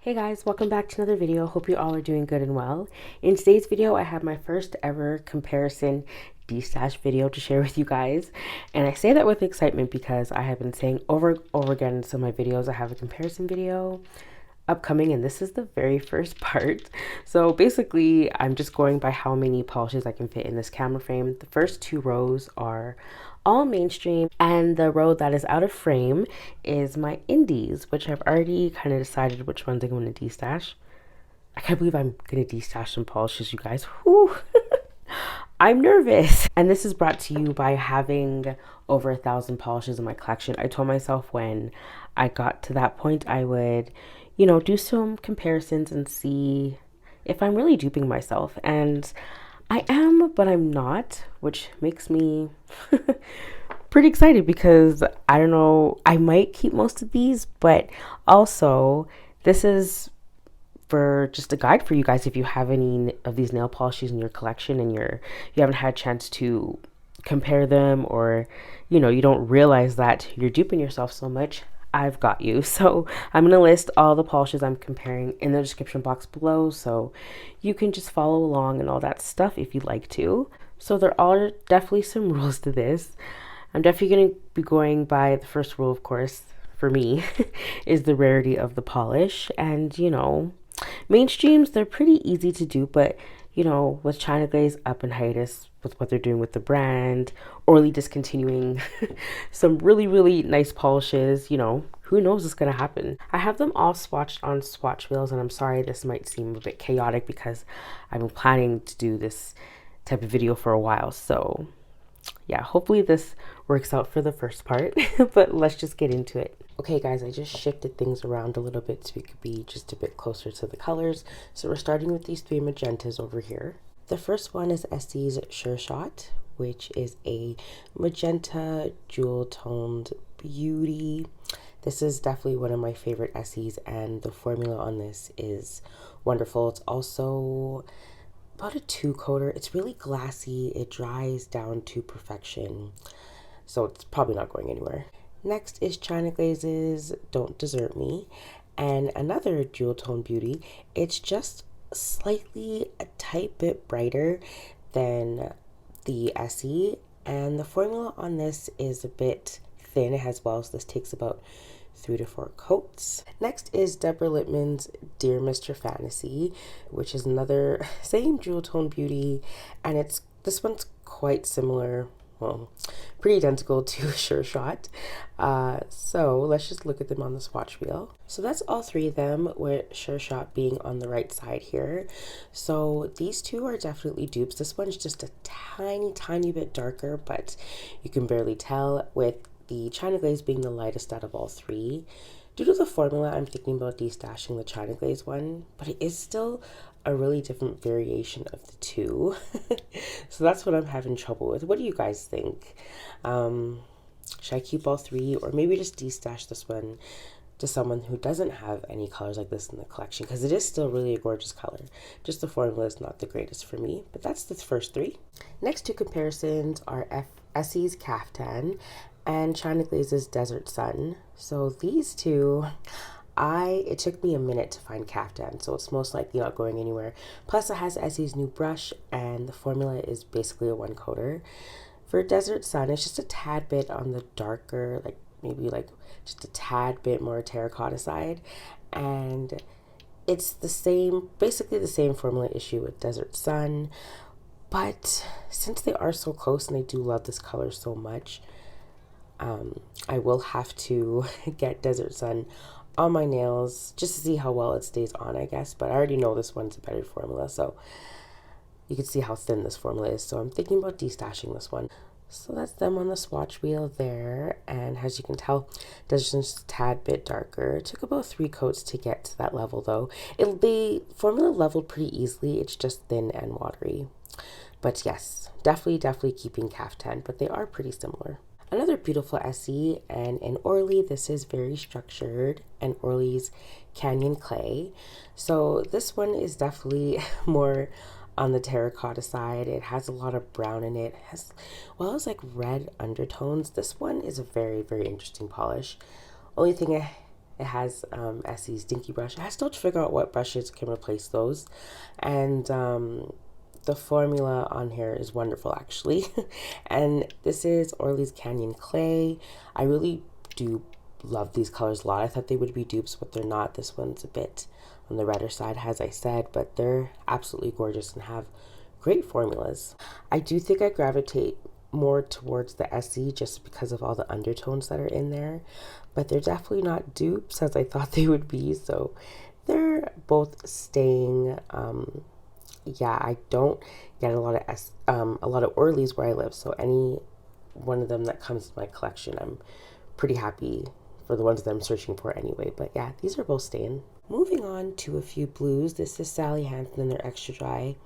Hey guys, welcome back to another video. Hope you all are doing good and well. In today's video, I have my first ever comparison Destash video to share with you guys. And I say that with excitement because I have been saying over and over again in some of my videos, I have a comparison video upcoming, and this is the very first part. So basically, I'm just going by how many polishes I can fit in this camera frame. The first two rows are all mainstream, and the row that is out of frame is my indies, which I've already kind of decided which ones I'm going to destash. I can't believe I'm going to destash some polishes, you guys. Whew. I'm nervous. And this is brought to you by having over 1,000 polishes in my collection. I told myself when I got to that point, I would, do some comparisons and see if I'm really duping myself. And I am, but I'm not, which makes me pretty excited because I don't know, I might keep most of these, but also this is for just a guide for you guys if you have any of these nail polishes in your collection and you haven't had a chance to compare them, or you don't realize that you're duping yourself so much. I've got you. So I'm going to list all the polishes I'm comparing in the description box below, so you can just follow along and all that stuff if you'd like to. So there are definitely some rules to this. I'm definitely going to be going by the first rule, of course, for me, is the rarity of the polish. And, mainstreams, they're pretty easy to do, but, with China Glaze up in hiatus with what they're doing with the brand, Orly discontinuing some really, really nice polishes, who knows what's going to happen. I have them all swatched on swatch wheels, and I'm sorry this might seem a bit chaotic because I've been planning to do this type of video for a while. So yeah, hopefully this works out for the first part, but let's just get into it. Okay guys, I just shifted things around a little bit so we could be just a bit closer to the colors. So we're starting with these three magentas over here. The first one is Essie's Sure Shot, which is a magenta jewel toned beauty. This is definitely one of my favorite Essies, and the formula on this is wonderful. It's also about a 2-coater. It's really glassy. It dries down to perfection, so it's probably not going anywhere. Next is China Glaze's Don't Desert Me, and another jewel tone beauty. It's just slightly a tight bit brighter than the Essie, and the formula on this is a bit thin as well, so this takes about 3 to 4 coats. Next is Deborah Lipman's Dear Mr. Fantasy, which is another same jewel tone beauty, and this one's quite similar, well, pretty identical to Sure Shot. So let's just look at them on the swatch wheel. So that's all three of them, with Sure Shot being on the right side here. So these two are definitely dupes. This one's just a tiny bit darker, but you can barely tell, with the China Glaze being the lightest out of all three. Due to the formula, I'm thinking about destashing the China Glaze one, but it is still a really different variation of the two. So that's what I'm having trouble with. What do you guys think? Should I keep all three, or maybe just destash this one to someone who doesn't have any colors like this in the collection, because it is still really a gorgeous color. Just the formula is not the greatest for me, but that's the first three. Next two comparisons are Essie's Kaf-Tan and China Glaze's Desert Sun. So these two, it took me a minute to find Kaf-Tan, so it's most likely not going anywhere. Plus it has Essie's new brush, and the formula is basically a 1-coater. For Desert Sun, it's just a tad bit on the darker, maybe just a tad bit more terracotta side, and it's basically the same formula issue with Desert Sun. But since they are so close and I do love this color so much, I will have to get Desert Sun on my nails just to see how well it stays on, I guess. But I already know this one's a better formula, so you can see how thin this formula is. So I'm thinking about destashing this one. So that's them on the swatch wheel there, and as you can tell, Desert Sun's a tad bit darker. It took about 3 coats to get to that level though. The formula leveled pretty easily. It's just thin and watery. But yes, definitely keeping Kaf-Tan, but they are pretty similar. Another beautiful Essie, and in Orly, this is very structured, and Orly's Canyon Clay. So this one is definitely more on the terracotta side. It has a lot of brown in it. It's red undertones. This one is a very interesting polish. Only thing It has Essie's dinky brush. I still have to figure out what brushes can replace those. And the formula on here is wonderful, actually. And this is Orly's Canyon Clay. I really do love these colors a lot. I thought they would be dupes, but they're not. This one's a bit on the redder side, as I said, but they're absolutely gorgeous and have great formulas. I do think I gravitate more towards the Essie just because of all the undertones that are in there, but they're definitely not dupes as I thought they would be. So they're both staying. Yeah, I don't get a lot of Orlys where I live, so any one of them that comes to my collection, I'm pretty happy for the ones that I'm searching for anyway. But yeah, these are both staying. Moving on to a few blues. This is Sally Hansen in their extra dry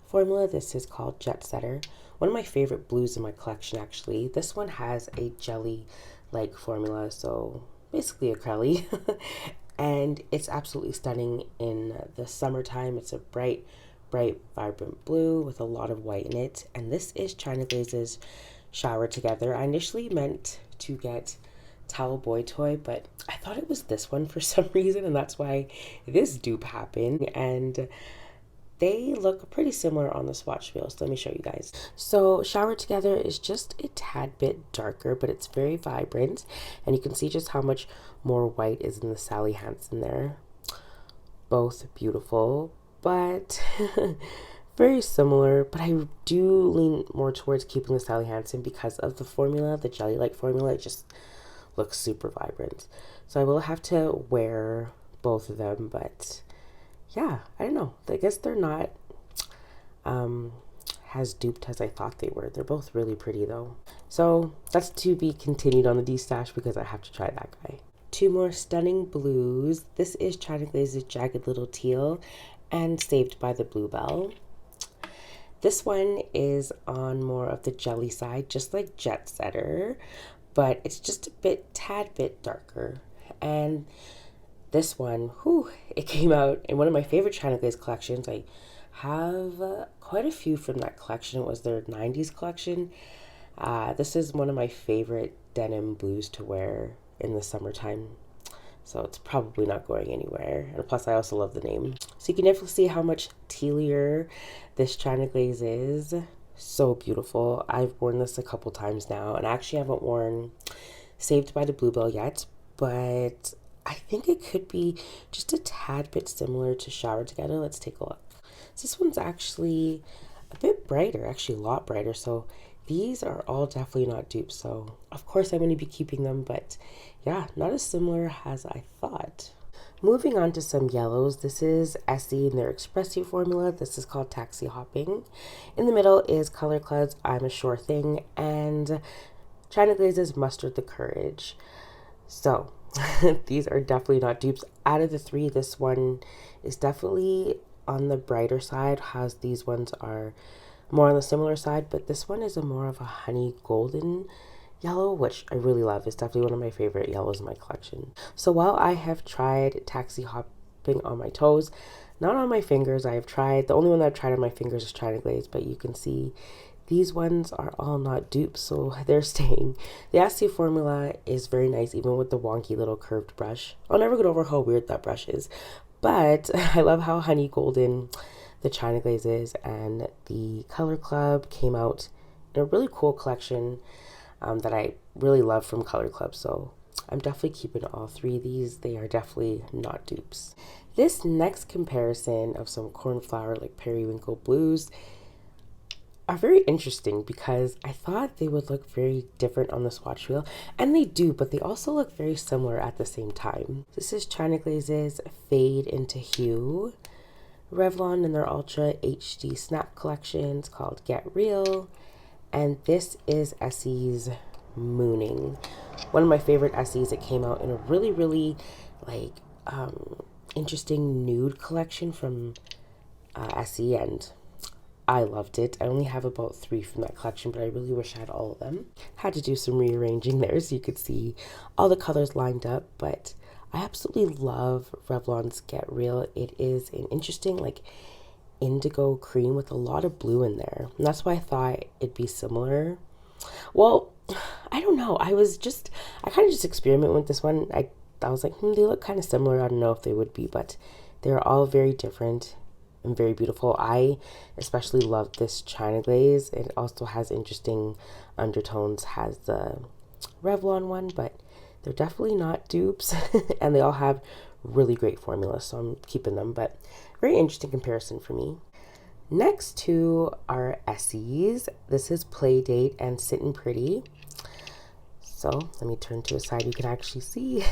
formula. This is called Jetsetter. One of my favorite blues in my collection, actually. This one has a jelly-like formula, so basically a crelly. And it's absolutely stunning in the summertime. It's a bright, vibrant blue with a lot of white in it. And this is China Glaze's Shower Together. I initially meant to get Towel Boy Toy, but I thought it was this one for some reason, and that's why this dupe happened. And they look pretty similar on the swatch wheel, so let me show you guys. So Shower Together is just a tad bit darker, but it's very vibrant, and you can see just how much more white is in the Sally Hansen there. Both beautiful, but very similar. But I do lean more towards keeping the Sally Hansen because of the formula, the jelly-like formula. It just looks super vibrant. So I will have to wear both of them, but yeah, I don't know. I guess they're not as duped as I thought they were. They're both really pretty though. So that's to be continued on the Destash because I have to try that guy. Two more stunning blues. This is China Glaze's Jagged Little Teal and Saved by the Bluebell. This one is on more of the jelly side, just like Jetsetter, but it's just a tad bit darker. And this one, it came out in one of my favorite China Glaze collections. I have quite a few from that collection. It was their 90s collection. This is one of my favorite denim blues to wear in the summertime, so it's probably not going anywhere. And plus I also love the name. So you can definitely see how much tealier this China Glaze is. So beautiful. I've worn this a couple times now, and I actually haven't worn Saved by the Bluebell yet, but I think it could be just a tad bit similar to Shower Together. Let's take a look. So this one's actually a bit brighter, actually a lot brighter. So these are all definitely not dupes. So of course I'm going to be keeping them, but yeah, not as similar as I thought. Moving on to some yellows. This is Essie in their Espresso formula. This is called Taxi Hopping. In the middle is Color Clouds I'm a Sure Thing, and China Glaze's Mustered the Courage. So these are definitely not dupes. Out of the three, this one is definitely on the brighter side, as these ones are more on the similar side, but this one is a more of a honey golden yellow, which I really love. It's definitely one of my favorite yellows in my collection. So while I have tried Taxi Hopping on my toes, not on my fingers, I have tried, the only one that I've tried on my fingers is China Glaze, but you can see these ones are all not dupes, so they're staying. The Essie formula is very nice, even with the wonky little curved brush. I'll never get over how weird that brush is, but I love how honey golden the China Glaze is, and the Color Club came out in a really cool collection that I really love from Color Club, so I'm definitely keeping all three of these. They are definitely not dupes. This next comparison of some Cornflower, like Periwinkle blues, are very interesting because I thought they would look very different on the swatch wheel, and they do, but they also look very similar at the same time. This is China Glaze's Fade into Hue, Revlon in their Ultra HD Snap collection. It's called Get Real, and this is Essie's Mooning. One of my favorite Essies. It came out in a really like interesting nude collection from Essie, and I loved it. I only have about 3 from that collection, but I really wish I had all of them. Had to do some rearranging there so you could see all the colors lined up, but I absolutely love Revlon's Get Real. It is an interesting like indigo cream with a lot of blue in there, and that's why I thought it'd be similar. Well, I don't know. I kind of just experiment with this one. I I was like, they look kind of similar. I don't know if they would be, but they're all very different and very beautiful. I especially love this China Glaze. It also has interesting undertones, has the Revlon one, but they're definitely not dupes. And they all have really great formulas, so I'm keeping them, but very interesting comparison for me. Next two are Essie's. This is Playdate and Sittin Pretty. So let me turn to a side you can actually see.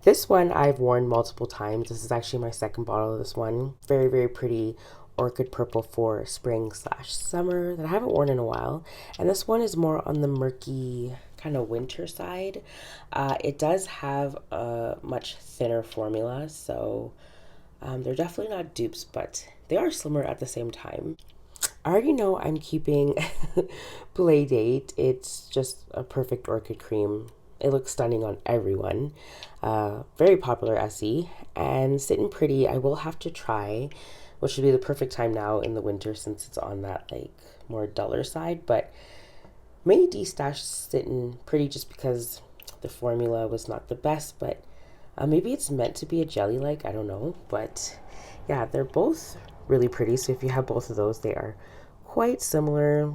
This one I've worn multiple times. This is actually my second bottle of this one. Very, very pretty orchid purple for spring/summer that I haven't worn in a while. And this one is more on the murky kind of winter side. It does have a much thinner formula, so they're definitely not dupes, but they are slimmer at the same time. I already know I'm keeping Playdate. It's just a perfect orchid cream. It looks stunning on everyone. Very popular Essie. And Sittin Pretty, I will have to try, which would be the perfect time now in the winter since it's on that like more duller side. But may Destash Sittin Pretty just because the formula was not the best, but maybe it's meant to be a jelly-like, I don't know. But yeah, they're both really pretty, so if you have both of those, they are quite similar,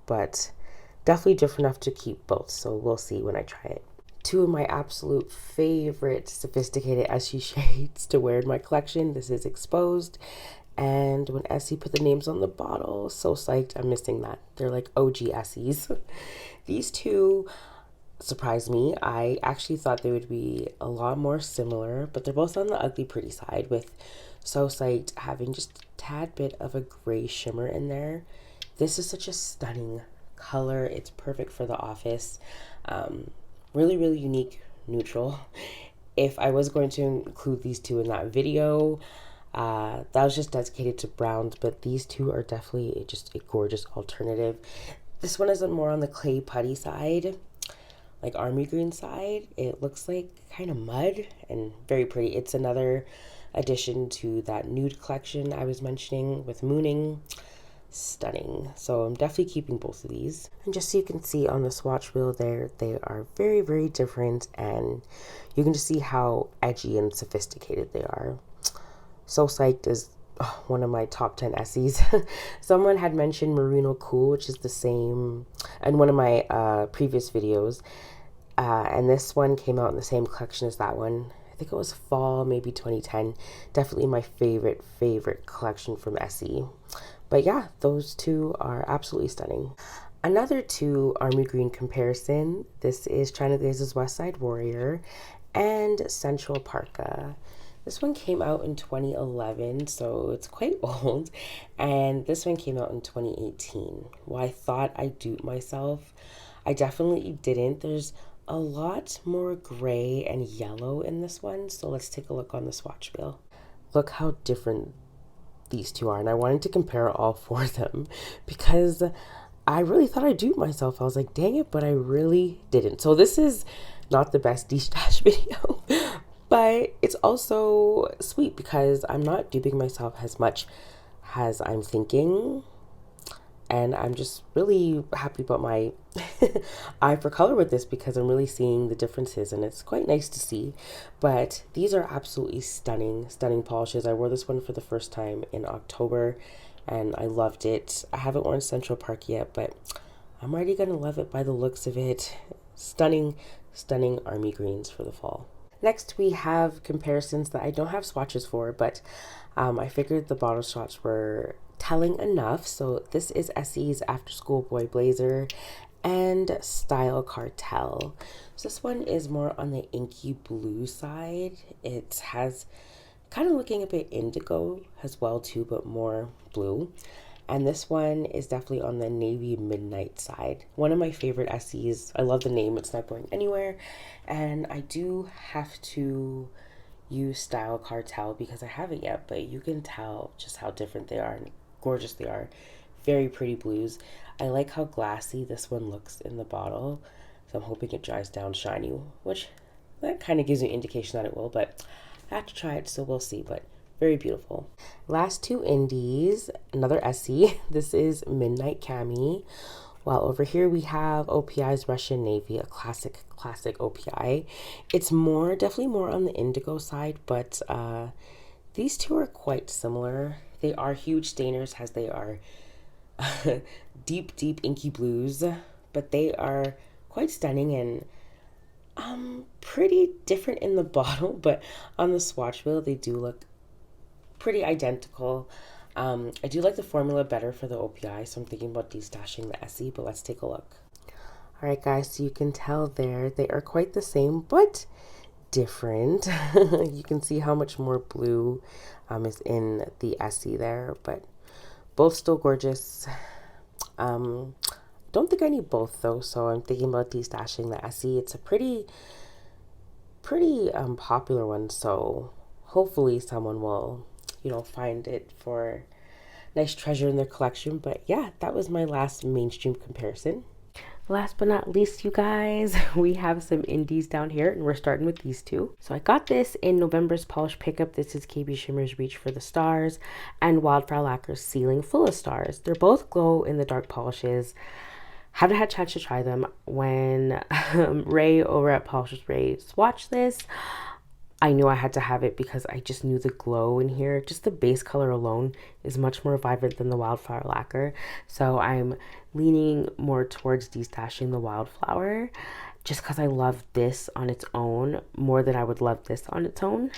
but definitely different enough to keep both, so we'll see when I try it. Two of my absolute favorite sophisticated Essie shades to wear in my collection. This is Exposed, and when Essie put the names on the bottle, so psyched. I'm missing that. They're like OG Essies. These two surprised me. I actually thought they would be a lot more similar, but they're both on the ugly pretty side, with So Psyched having just a tad bit of a gray shimmer in there. This is such a stunning color. It's perfect for the office. Really, really unique neutral. If I was going to include these two in that video, that was just dedicated to browns, but these two are definitely just a gorgeous alternative. This one is more on the clay putty side, like army green side. It looks like kind of mud and very pretty. It's another addition to that nude collection I was mentioning with mooning. Stunning. So I'm definitely keeping both of these. And just so you can see on the swatch wheel there, they are very, very different, and you can just see how edgy and sophisticated they are. So Psyched is one of my top 10 Essies. Someone had mentioned Merino Cool, which is the same in one of my previous videos, and this one came out in the same collection as that one. I think it was fall, maybe 2010. Definitely my favorite collection from Essie. But yeah, those two are absolutely stunning. Another two army green comparison. This is China Glaze's Westside Warrior and Central Parka. This one came out in 2011, so it's quite old. And this one came out in 2018. Well, I thought I duped myself. I definitely didn't. There's a lot more gray and yellow in this one, so let's take a look on the swatch wheel. Look how different these two are, and I wanted to compare all four of them because I really thought I duped myself. I was like, dang it, but I really didn't. So this is not the best Destash video, but it's also sweet because I'm not duping myself as much as I'm thinking, and I'm just really happy about my eye for color with this because I'm really seeing the differences, and it's quite nice to see. But these are absolutely stunning polishes. I wore this one for the first time in October, and I loved it. I haven't worn Central Park yet, but I'm already gonna love it by the looks of it. Stunning army greens for the fall. Next, we have comparisons that I don't have swatches for, but I figured the bottle shots were telling enough. So this is Essie's After Schoolboy Blazer and Style Cartel. So this one is more on the inky blue side. It has kind of looking a bit indigo as well too, but more blue. And this one is definitely on the navy midnight side. One of my favorite Essies. I love the name. It's not going anywhere. And I do have to use Style Cartel because I haven't yet, but you can tell just how different they are and gorgeous they are. Very pretty blues. I like how glassy this one looks in the bottle. So I'm hoping it dries down shiny, which that kind of gives me an indication that it will, but I have to try it, so we'll see. But very beautiful. Last two indies, another Essie. This is Midnight Cami. While over here we have OPI's Russian Navy, a classic OPI. It's definitely more on the indigo side, but these two are quite similar. They are huge stainers as they are deep inky blues, but they are quite stunning and pretty different in the bottle, but on the swatch wheel they do look pretty identical. I do like the formula better for the OPI, so I'm thinking about destashing the Essie, but let's take a look. Alright guys, so you can tell there, they are quite the same, but different. You can see how much more blue is in the Essie there, but both still gorgeous. Don't think I need both though, so I'm thinking about destashing the Essie. It's a pretty popular one, so hopefully someone will, you know, find it for nice treasure in their collection. But yeah, that was my last mainstream comparison. Last but not least, you guys, we have some indies down here, and we're starting with these two. So I got this in November's Polish Pickup. This is KB Shimmer's Reach for the Stars and Wildflower Lacquer's Ceiling Full of Stars. They're both glow in the dark polishes. Haven't had a chance to try them. When Ray over at Polishes Ray swatched this, I knew I had to have it because I just knew the glow in here. Just the base color alone is much more vibrant than the Wildflower Lacquer. So I'm leaning more towards destashing the Wildflower just because I love this on its own more than I would love this on its own.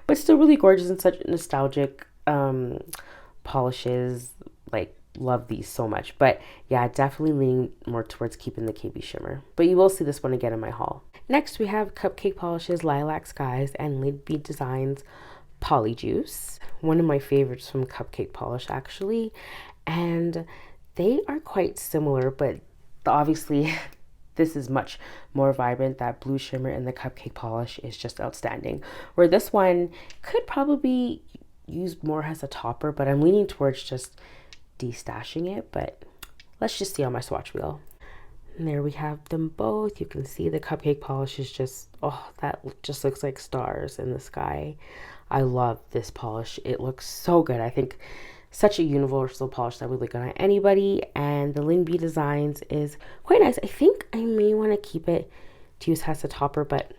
But still really gorgeous and such nostalgic polishes. Like, love these so much. But yeah, definitely leaning more towards keeping the KB Shimmer. But you will see this one again in my haul. Next, we have Cupcake Polishes, Lilac Skies, and Lid Bead Designs Polyjuice. One of my favorites from Cupcake Polish, actually. And they are quite similar, but obviously this is much more vibrant. That blue shimmer in the Cupcake Polish is just outstanding. Where this one could probably be used more as a topper, but I'm leaning towards just destashing it. But let's just see on my swatch wheel. And there we have them both. You can see the Cupcake Polish is just, oh, that just looks like stars in the sky. I love this polish. It looks so good. I think such a universal polish that would look good on anybody. And the Lin B Designs is quite nice. I think I may want to keep it to use as a topper, but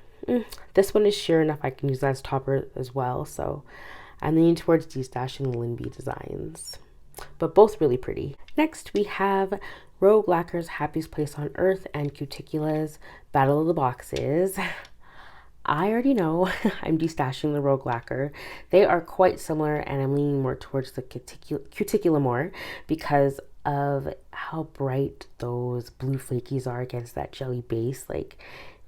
this one is sure enough I can use that as topper as well. So I'm leaning towards destashing the Lin B Designs, but both really pretty. Next, we have Rogue Lacquer's Happiest Place on Earth and Cuticula's Battle of the Boxes. I already know I'm destashing the Rogue Lacquer. They are quite similar, and I'm leaning more towards the Cuticula more because of how bright those blue flakies are against that jelly base. Like,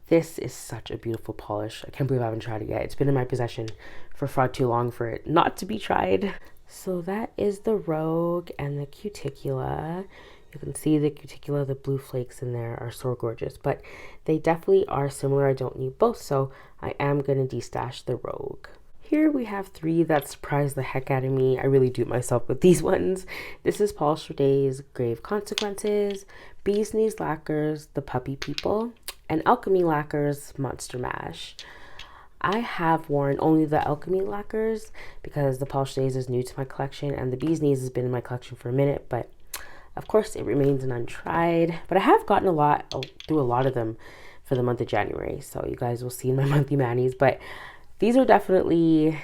this is such a beautiful polish. I can't believe I haven't tried it yet. It's been in my possession for far too long for it not to be tried. So that is the Rogue and the Cuticula. You can see the Cuticula, the blue flakes in there are so gorgeous, but they definitely are similar. I don't need both, so I am going to destash the Rogue. Here we have three that surprised the heck out of me. I really do myself with these ones. This is Polish for Days, Grave Consequences, Bee's Knees Lacquers, The Puppy People, and Alchemy Lacquers, Monster Mash. I have worn only the Alchemy Lacquers because the Polish Days is new to my collection, and the Bee's Knees has been in my collection for a minute, but of course it remains an untried. But I have gotten through a lot of them for the month of January, so you guys will see in my monthly manis. But these are definitely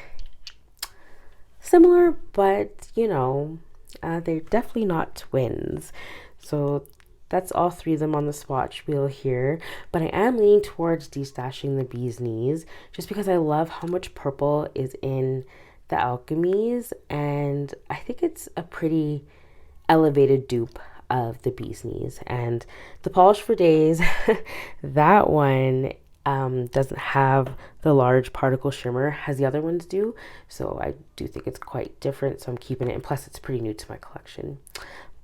similar, but you know, they're definitely not twins. So that's all three of them on the swatch wheel here. But I am leaning towards destashing the Bee's Knees just because I love how much purple is in the Alchemies, and I think it's a pretty elevated dupe of the Bee's Knees. And the Polish for Days, that one doesn't have the large particle shimmer as the other ones do, so I do think it's quite different, so I'm keeping it, and plus it's pretty new to my collection.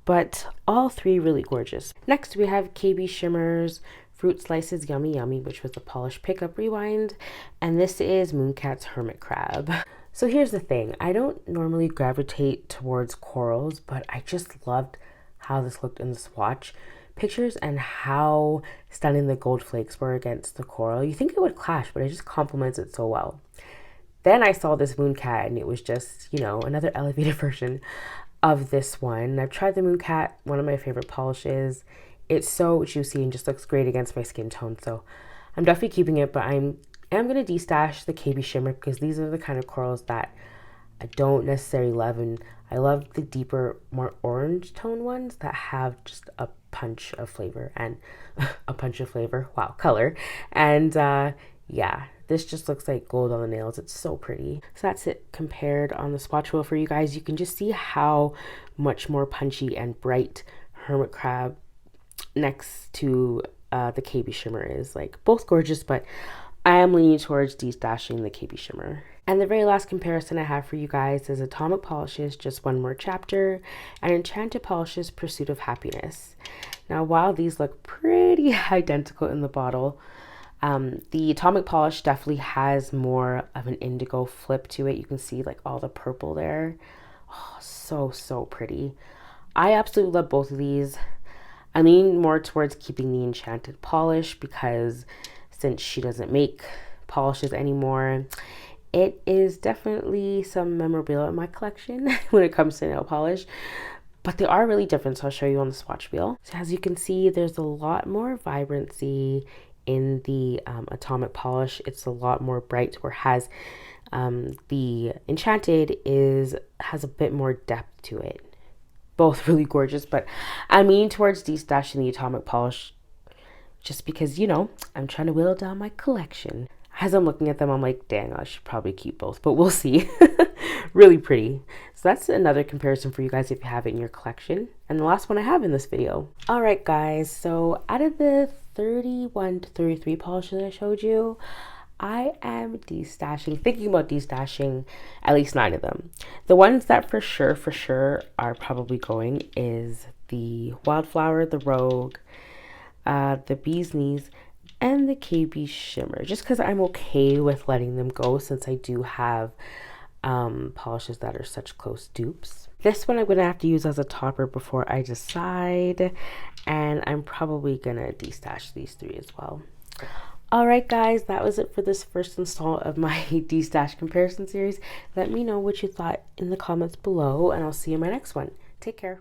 But all three really gorgeous. Next we have KB Shimmer's Fruit Slices Yummy Yummy, which was the Polish Pickup Rewind, and this is Mooncat's Hermit Crab. So here's the thing, I don't normally gravitate towards corals, but I just loved how this looked in the swatch pictures and how stunning the gold flakes were against the coral. You think it would clash, but it just complements it so well. Then I saw this Mooncat and it was just, you know, another elevated version of this one. I've tried the Mooncat, one of my favorite polishes. It's so juicy and just looks great against my skin tone, so I'm definitely keeping it, but I am going to destash the KB Shimmer because these are the kind of corals that I don't necessarily love, and I love the deeper, more orange tone ones that have just a punch of flavor and a punch of flavor, wow, color. And yeah, this just looks like gold on the nails. It's so pretty. So that's it compared on the swatch wheel for you guys. You can just see how much more punchy and bright Hermit Crab next to the KB Shimmer is. Like, both gorgeous, but I am leaning towards destashing the KB Shimmer. And the very last comparison I have for you guys is Atomic Polishes Just One More Chapter and Enchanted Polishes Pursuit of Happiness. Now, while these look pretty identical in the bottle, the Atomic Polish definitely has more of an indigo flip to it. You can see like all the purple there. Oh, so pretty. I absolutely love both of these. I lean more towards keeping the Enchanted Polish because since she doesn't make polishes anymore, it is definitely some memorabilia in my collection when it comes to nail polish. But they are really different, so I'll show you on the swatch wheel. So as you can see, there's a lot more vibrancy in the Atomic Polish. It's a lot more bright, whereas the Enchanted has a bit more depth to it. Both really gorgeous, but I'm leaning towards destashing the Atomic Polish just because, you know, I'm trying to whittle down my collection. As I'm looking at them, I'm like, dang, I should probably keep both, but we'll see. Really pretty. So that's another comparison for you guys if you have it in your collection. And the last one I have in this video. All right, guys. So out of the 31 to 33 polishes I showed you, I am thinking about destashing at least 9 of them. The ones that for sure are probably going is the Wildflower, the Rogue, the Bee's Knees, and the KB Shimmer, just because I'm okay with letting them go since I do have polishes that are such close dupes. This one I'm gonna have to use as a topper before I decide, and I'm probably gonna destash these 3 as well. Alright guys, that was it for this first installment of my destash comparison series. Let me know what you thought in the comments below, and I'll see you in my next one. Take care.